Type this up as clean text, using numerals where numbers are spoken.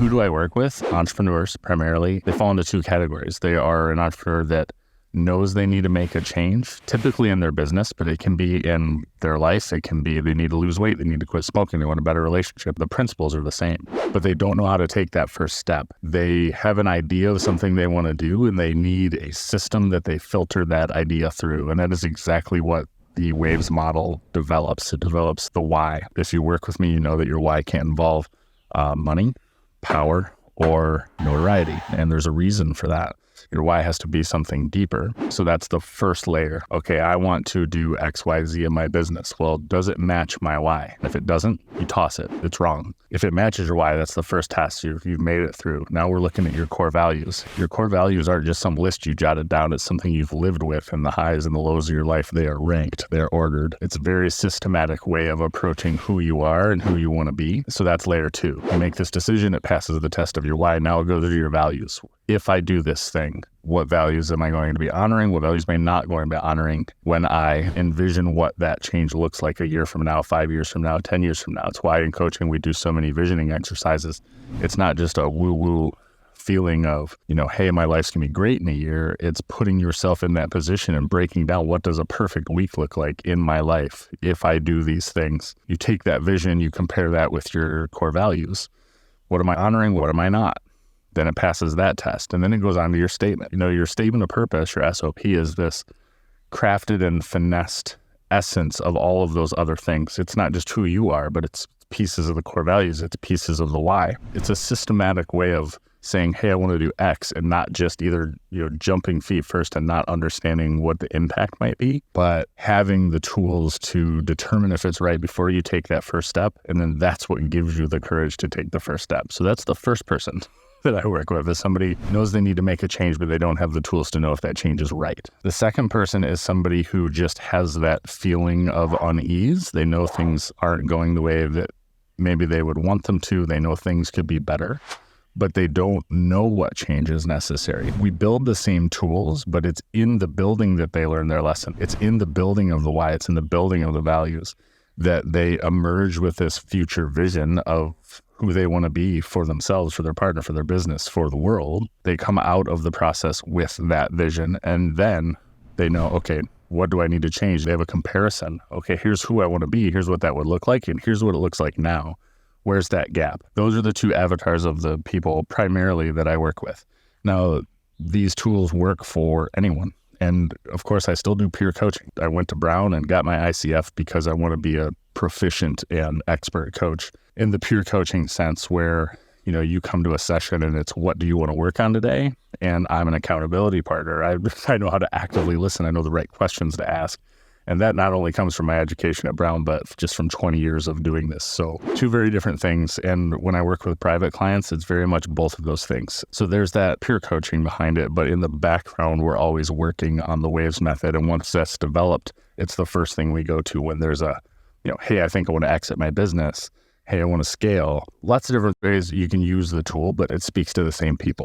Who do I work with? Entrepreneurs, primarily. They fall into two categories. They are an entrepreneur that knows they need to make a change, typically in their business, but it can be in their life. It can be they need to lose weight, they need to quit smoking, they want a better relationship. The principles are the same, but they don't know how to take that first step. They have an idea of something they want to do, and they need a system that they filter that idea through. And that is exactly what the Waves model develops. It develops the why. If you work with me, you know that your why can't involve money, power, or notoriety. And there's a reason for that. Your why has to be something deeper. So that's the first layer. Okay, I want to do X, Y, Z in my business. Well, does it match my why? If it doesn't, you toss it. It's wrong. If it matches your why, that's the first test. You've made it through. Now we're looking at your core values. Your core values aren't just some list you jotted down. It's something you've lived with, and the highs and the lows of your life, they are ranked. They're ordered. It's a very systematic way of approaching who you are and who you want to be. So that's layer 2. You make this decision, it passes the test of your why. Now it goes to your values. If I do this thing, what values am I going to be honoring? What values am I not going to be honoring when I envision what that change looks like a year from now, 5 years from now, 10 years from now? It's why in coaching we do so many visioning exercises. It's not just a woo-woo feeling of, hey, my life's going to be great in a year. It's putting yourself in that position and breaking down what does a perfect week look like in my life if I do these things. You take that vision, you compare that with your core values. What am I honoring? What am I not? Then it passes that test. And then it goes on to your statement. Your statement of purpose, your SOP, is this crafted and finessed essence of all of those other things. It's not just who you are, but it's pieces of the core values. It's pieces of the why. It's a systematic way of saying, hey, I want to do X, and not just either, jumping feet first and not understanding what the impact might be, but having the tools to determine if it's right before you take that first step. And then that's what gives you the courage to take the first step. So that's the first person that I work with, is somebody knows they need to make a change, but they don't have the tools to know if that change is right. The second person is somebody who just has that feeling of unease. They know things aren't going the way that maybe they would want them to. They know things could be better, but they don't know what change is necessary. We build the same tools, but it's in the building that they learn their lesson. It's in the building of the why. It's in the building of the values that they emerge with this future vision of who they want to be for themselves, for their partner, for their business, for the world. They come out of the process with that vision, and then they know, okay, what do I need to change? They have a comparison. Okay, here's who I want to be. Here's what that would look like, and here's what it looks like now. Where's that gap? Those are the two avatars of the people primarily that I work with. Now, these tools work for anyone. And of course, I still do peer coaching. I went to Brown and got my ICF because I want to be a proficient and expert coach in the peer coaching sense, where, you come to a session and it's, what do you want to work on today? And I'm an accountability partner. I know how to actively listen. I know the right questions to ask. And that not only comes from my education at Brown, but just from 20 years of doing this. So two very different things. And when I work with private clients, it's very much both of those things. So there's that peer coaching behind it. But in the background, we're always working on the Waves method. And once that's developed, it's the first thing we go to when there's a, hey, I think I want to exit my business. Hey, I want to scale. Lots of different ways you can use the tool, but it speaks to the same people.